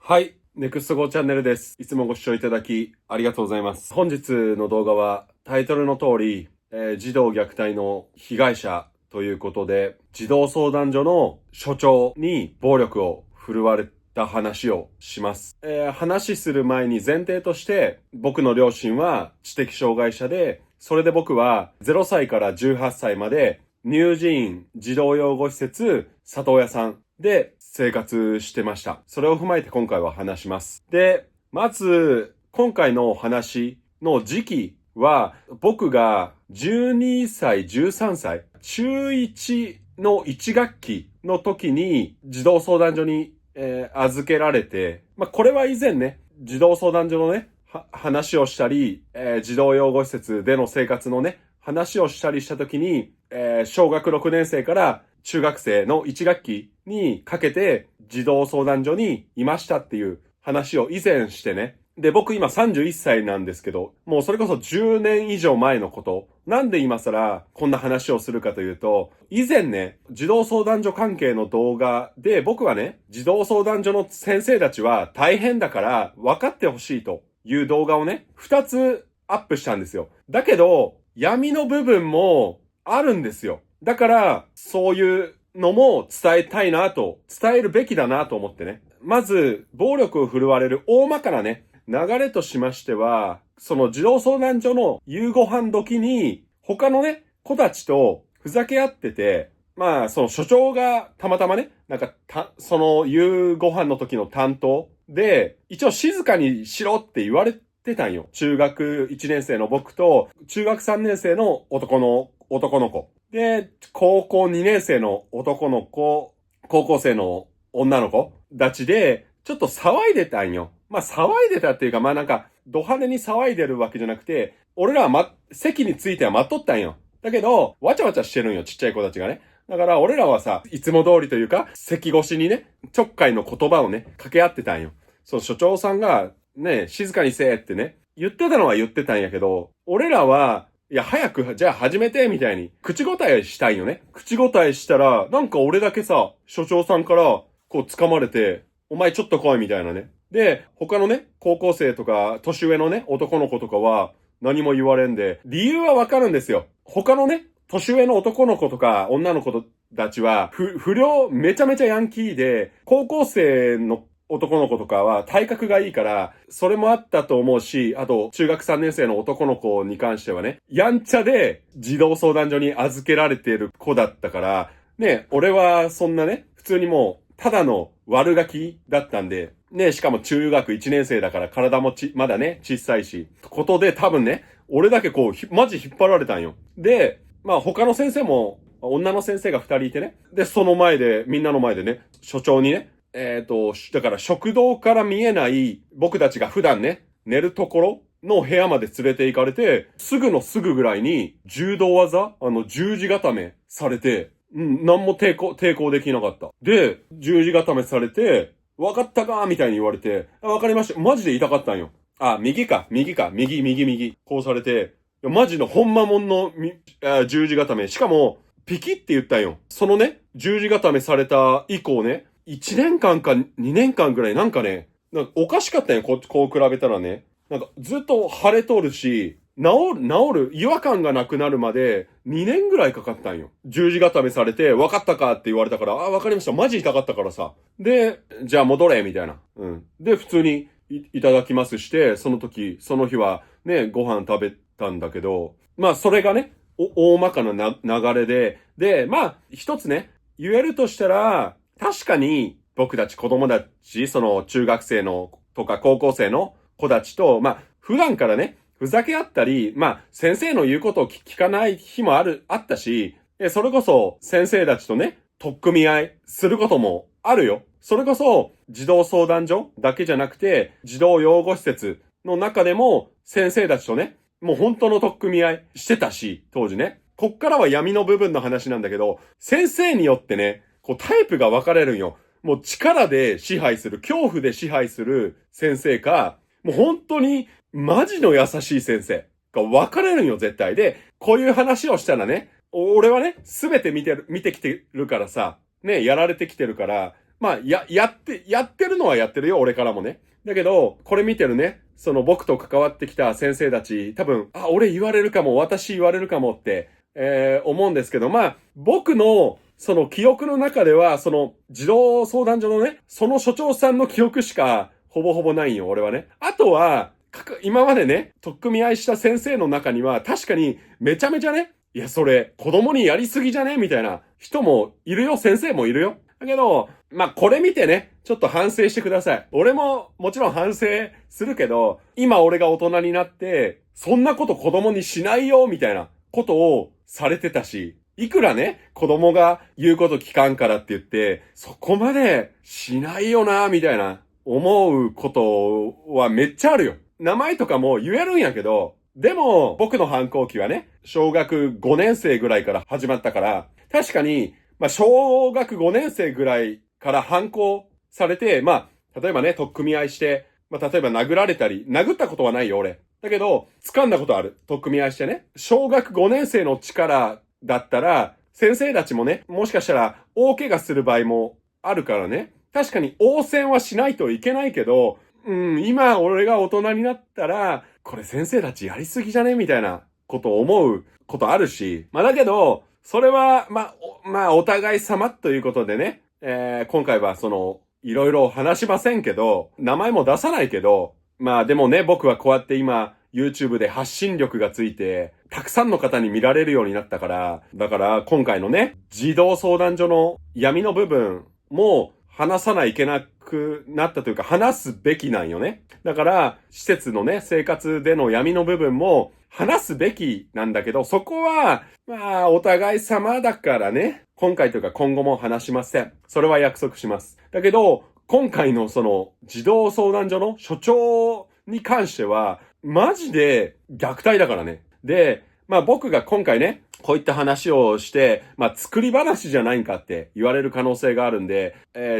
はい。ネクストゴーチャンネルです。いつもご視聴いただきありがとうございます。本日の動画はタイトルの通り、児童虐待の被害者ということで、児童相談所の所長に暴力を振るわれた話をします。話する前に前提として、僕の両親は知的障害者で、それで僕は0歳から18歳まで乳児院児童養護施設里親さんで生活してました。それを踏まえて今回は話します。で、まず、今回の話の時期は、僕が12歳、13歳、中1の1学期の時に児童相談所に、預けられて、これは以前ね、児童相談所のね、話をしたり、児童養護施設での生活のね、話をしたりした時に、小学6年生から中学生の1学期にかけて児童相談所にいましたっていう話を以前してね。で、僕今31歳なんですけど、もうそれこそ10年以上前のこと。なんで今更こんな話をするかというと、以前ね、児童相談所関係の動画で僕はね、児童相談所の先生たちは大変だから分かってほしいという動画をね、2つアップしたんですよ。だけど、闇の部分もあるんですよ。だから、そういうのも伝えたいなと、伝えるべきだなと思ってね。まず、暴力を振るわれる大まかなね、流れとしましては、その児童相談所の夕ご飯時に、他のね、子たちとふざけ合ってて、その所長がたまたまね、その夕ご飯の時の担当で、一応静かにしろって言われてたんよ。中学1年生の僕と、中学3年生の男の子。で、高校2年生の男の子、高校生の女の子たちで、ちょっと騒いでたんよ。騒いでたっていうか、ド派手に騒いでるわけじゃなくて、俺らは席については待っとったんよ。だけど、わちゃわちゃしてるんよ、ちっちゃい子たちがね。だから、俺らはさ、いつも通りというか、席越しにね、ちょっかいの言葉をね、掛け合ってたんよ。そう、所長さんが、ね、静かにせえってね、言ってたのは言ってたんやけど、俺らは、いや、早く、じゃあ始めて、みたいに、口答えしたいよね。口答えしたら、なんか俺だけさ、所長さんから、こう掴まれて、お前ちょっと来い、みたいなね。で、他のね、高校生とか、年上のね、男の子とかは、何も言われんで、理由はわかるんですよ。他のね、年上の男の子とか、女の子たちは、不良、めちゃめちゃヤンキーで、高校生の男の子とかは体格がいいから、それもあったと思うし、あと、中学3年生の男の子に関してはね、やんちゃで児童相談所に預けられている子だったから、ね、俺はそんなね、普通にもう、ただの悪ガキだったんで、ね、しかも中学1年生だから体もまだね、小さいし、ことで多分ね、俺だけこう、マジ引っ張られたんよ。で、他の先生も、女の先生が2人いてね。で、その前で、みんなの前でね、所長にね、だから食堂から見えない僕たちが普段ね、寝るところの部屋まで連れて行かれて、すぐぐらいに柔道技十字固めされて、何も抵抗できなかった。で、十字固めされて、わかったかみたいに言われて、わかりました。マジで痛かったんよ。右。こうされて、マジのほんまもんの十字固め。しかも、ピキって言ったんよ。そのね、十字固めされた以降ね、1年間か2年間ぐらいなんかおかしかったんよ。こう比べたらね。ずっと腫れとるし、治る、違和感がなくなるまで2年ぐらいかかったんよ。十字固めされて、分かったかって言われたから、分かりました。マジ痛かったからさ。で、じゃあ戻れ、みたいな。で、普通にいただきますして、その日はね、ご飯食べたんだけど、それがね、大まかな流れで、で、一つね、言えるとしたら、確かに僕たち子供たち、その中学生のとか高校生の子たちと、普段からね、ふざけ合ったり、先生の言うことを聞かない日もあったし、それこそ先生たちとね、取っ組み合いすることもあるよ。それこそ児童相談所だけじゃなくて、児童養護施設の中でも先生たちとね、もう本当の取っ組み合いしてたし、当時ね。こっからは闇の部分の話なんだけど、先生によってね、こうタイプが分かれるんよ。もう力で支配する、恐怖で支配する先生か、もう本当にマジの優しい先生が分かれるんよ、絶対。で、こういう話をしたらね、俺はね、すべて見てきてるからさ、ね、やられてきてるから、まあ、やってるのはやってるよ、俺からもね。だけど、これ見てるね、その僕と関わってきた先生たち、多分、俺言われるかも、私言われるかもって、思うんですけど、まあ、僕の、その記憶の中では、その児童相談所のね、その所長さんの記憶しか、ほぼほぼないんよ、俺はね。あとは、今までね、取っ組み合いした先生の中には、確かに、めちゃめちゃね、いや、それ、子供にやりすぎじゃねみたいな人もいるよ、先生もいるよ。だけど、まあ、これ見てね、ちょっと反省してください。俺も、もちろん反省するけど、今俺が大人になって、そんなこと子供にしないよ、みたいなことをされてたし、いくらね、子供が言うこと聞かんからって言って、そこまでしないよな、みたいな、思うことはめっちゃあるよ。名前とかも言えるんやけど、でも、僕の反抗期はね、小学5年生ぐらいから始まったから、確かに、まあ、小学5年生ぐらいから反抗されて、まあ、例えばね、取っ組み合いして、まあ、例えば殴られたり、殴ったことはないよ、俺。だけど、掴んだことある。取っ組み合いしてね。小学5年生の力だったら、先生たちもね、もしかしたら大怪我する場合もあるからね。確かに応戦はしないといけないけど、今俺が大人になったら、これ先生たちやりすぎじゃねみたいなことを思うことあるし。まあだけど、それは、お互い様ということでね、今回はいろいろ話しませんけど、名前も出さないけど、まあでもね、僕はこうやって今、YouTube で発信力がついて、たくさんの方に見られるようになったから、だから今回のね、児童相談所の闇の部分も話さないといけなくなったというか、話すべきなんよね。だから、施設のね、生活での闇の部分も話すべきなんだけど、そこは、まあ、お互い様だからね、今回というか今後も話しません。それは約束します。だけど、今回の児童相談所の所長に関しては、マジで虐待だからね。で、まあ僕が今回ね、こういった話をして、まあ作り話じゃないんかって言われる可能性があるんで、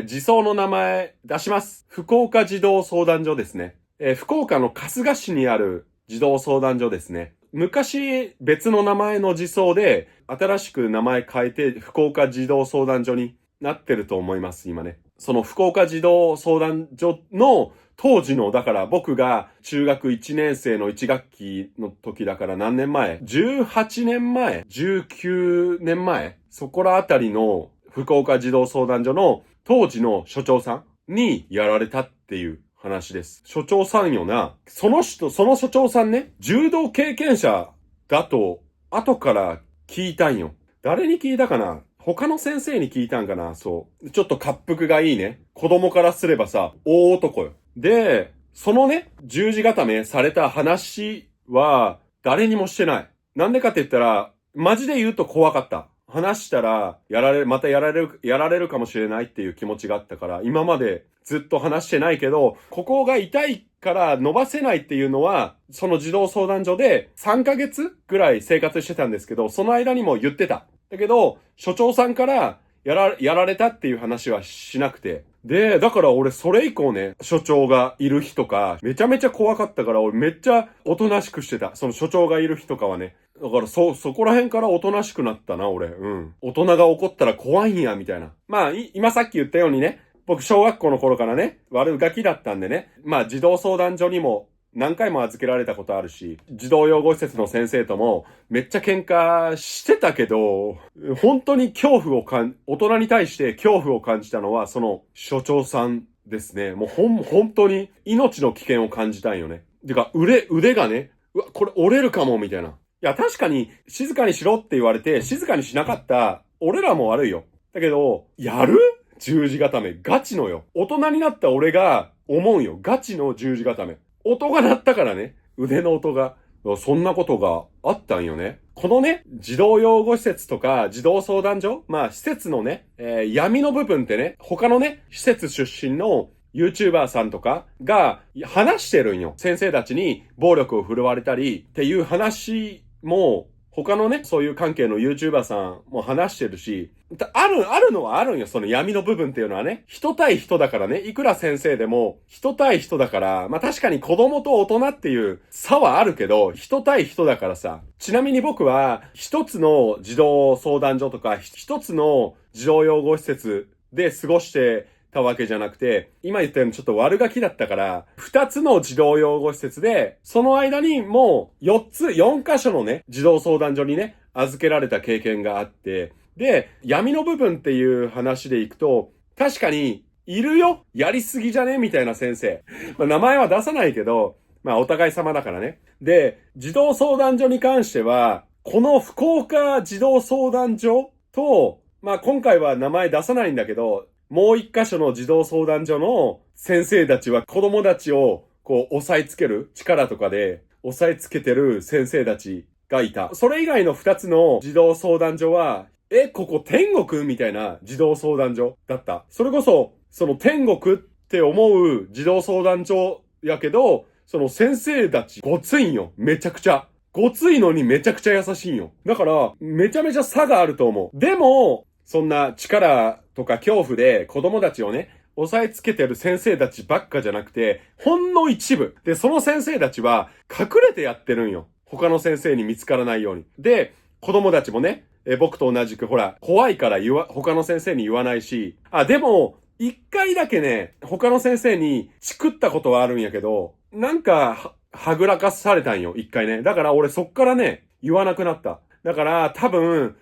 児相の名前出します。福岡児童相談所ですね。福岡の春日市にある児童相談所ですね。昔別の名前の児相で新しく名前変えて福岡児童相談所になってると思います、今ね。その福岡児童相談所の当時の、だから僕が中学1年生の1学期の時だから何年前 ?18 年前 ?19 年前そこらあたりの福岡児童相談所の当時の所長さんにやられたっていう話です。所長さんよな。その所長さんね、柔道経験者だと後から聞いたんよ。誰に聞いたかな？他の先生に聞いたんかな？そう。ちょっと滑腹がいいね。子供からすればさ、大男よ。で、そのね、十字固めされた話は誰にもしてない。なんでかって言ったら、マジで言うと怖かった。話したら、またやられるかもしれないっていう気持ちがあったから、今までずっと話してないけど、ここが痛いから伸ばせないっていうのは、その児童相談所で3ヶ月ぐらい生活してたんですけど、その間にも言ってた。だけど、所長さんからやられたっていう話はしなくて。で、だから俺それ以降ね、所長がいる日とか、めちゃめちゃ怖かったから俺めっちゃおとなしくしてた。その所長がいる日とかはね。だからそこら辺からおとなしくなったな、俺。うん。大人が怒ったら怖いんや、みたいな。まあ、今さっき言ったようにね、僕小学校の頃からね、悪ガキだったんでね、まあ児童相談所にも何回も預けられたことあるし、児童養護施設の先生ともめっちゃ喧嘩してたけど、本当に大人に対して恐怖を感じたのはその所長さんですね。もう本当に命の危険を感じたんよね。てか腕がね、これ折れるかもみたいな。いや確かに静かにしろって言われて静かにしなかった俺らも悪いよ。だけど、やる？十字固め。ガチのよ。大人になった俺が思うよ。ガチの十字固め。音が鳴ったからね。腕の音が。そんなことがあったんよね。このね、児童養護施設とか児童相談所、まあ施設のね、闇の部分ってね、他のね、施設出身のYouTuber さんとかが話してるんよ。先生たちに暴力を振るわれたりっていう話も、他のね、そういう関係の YouTuber さんも話してるし、あるのはあるんよ、その闇の部分っていうのはね。人対人だからね、いくら先生でも、人対人だから、まあ確かに子供と大人っていう差はあるけど、人対人だからさ。ちなみに僕は、一つの児童相談所とか、一つの児童養護施設で過ごしてたわけじゃなくて、今言ったようにちょっと悪ガキだったから、2つの児童養護施設で、その間にもう4箇所のね、児童相談所にね、預けられた経験があって、で、闇の部分っていう話でいくと、確かに、いるよやりすぎじゃねみたいな先生。名前は出さないけど、お互い様だからね。で、児童相談所に関しては、この福岡児童相談所と、今回は名前出さないんだけど、もう一箇所の児童相談所の先生たちは子供たちを押さえつける力とかで押さえつけてる先生たちがいた。それ以外の2つの児童相談所は、ここ天国みたいな児童相談所だった。それこそ、その天国って思う児童相談所やけど、その先生たちごついんよ。めちゃくちゃ。ごついのにめちゃくちゃ優しいんよ。だから、めちゃめちゃ差があると思う。でも、そんな力とか恐怖で子供たちをね、押さえつけてる先生たちばっかじゃなくて、ほんの一部。で、その先生たちは隠れてやってるんよ。他の先生に見つからないように。で、子供たちもね、僕と同じくほら、怖いから他の先生に言わないし、でも、一回だけね、他の先生にチクったことはあるんやけど、なんか、はぐらかされたんよ、一回ね。だから俺そっからね、言わなくなった。だから多分、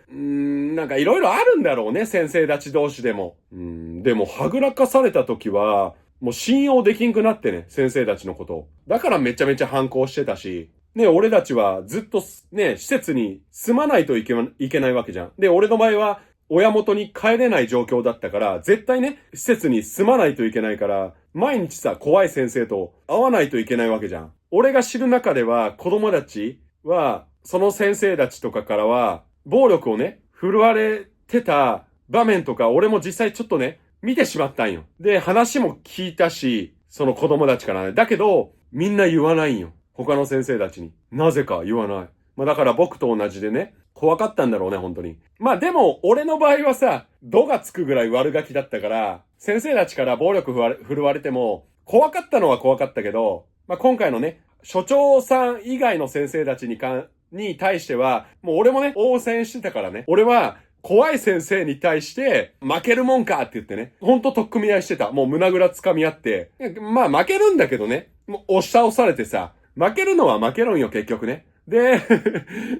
なんかいろいろあるんだろうね、先生たち同士でも。でもはぐらかされた時は、もう信用できんくなってね、先生たちのことを。だからめちゃめちゃ反抗してたし、ね、俺たちはずっとね、施設に住まないといけないわけじゃん。で、俺の場合は、親元に帰れない状況だったから、絶対ね、施設に住まないといけないから、毎日さ、怖い先生と会わないといけないわけじゃん。俺が知る中では、子供たちは、その先生たちとかからは、暴力をね、振るわれてた場面とか、俺も実際ちょっとね、見てしまったんよ。で、話も聞いたし、その子供たちからね。だけど、みんな言わないんよ。他の先生たちに。なぜか言わない。だから僕と同じでね、怖かったんだろうね、本当に。でも、俺の場合はさ、度がつくぐらい悪ガキだったから、先生たちから暴力振るわれても、怖かったのは怖かったけど、今回のね、所長さん以外の先生たちに対しては、もう俺もね、応戦してたからね。俺は、怖い先生に対して、負けるもんかって言ってね。ほんと取っ組み合いしてた。もう胸ぐらつかみ合って。負けるんだけどね。もう押し倒されてさ、負けるのは負けるんよ、結局ね。で、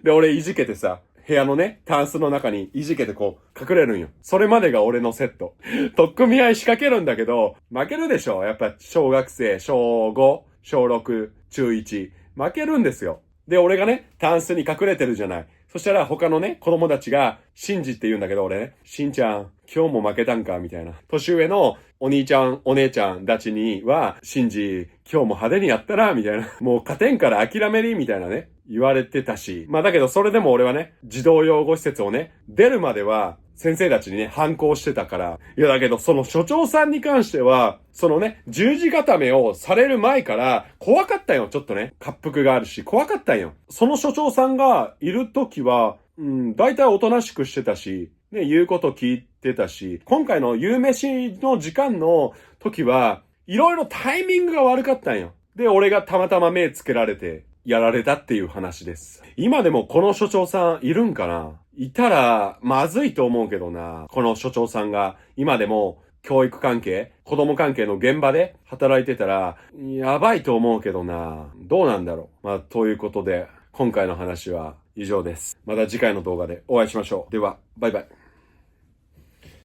俺いじけてさ、部屋のね、タンスの中にいじけて隠れるんよ。それまでが俺のセット。取っ組み合い仕掛けるんだけど、負けるでしょ。やっぱ小学生、小5、小6、中1。負けるんですよ。で、俺がね、タンスに隠れてるじゃない。そしたら他のね、子供たちが、シンジって言うんだけど俺ね、しんちゃん、今日も負けたんかみたいな。年上のお兄ちゃん、お姉ちゃんたちには、シンジ、今日も派手にやったな、みたいな。もう勝てんから諦めり、みたいなね。言われてたし。だけどそれでも俺はね、児童養護施設をね、出るまでは、先生たちにね、反抗してたから。いやだけど、その所長さんに関しては、そのね、十字固めをされる前から、怖かったよ、ちょっとね。滑腹があるし、怖かったんよ。その所長さんがいる時は、大体おとなしくしてたし、ね、言うこと聞いてたし、今回の夕飯の時間の時は、いろいろタイミングが悪かったんよ。で、俺がたまたま目つけられて、やられたっていう話です。今でもこの所長さんいるんかないたら、まずいと思うけどな。この所長さんが、今でも、教育関係、子供関係の現場で働いてたら、やばいと思うけどな。どうなんだろう。ということで、今回の話は以上です。また次回の動画でお会いしましょう。では、バイバイ。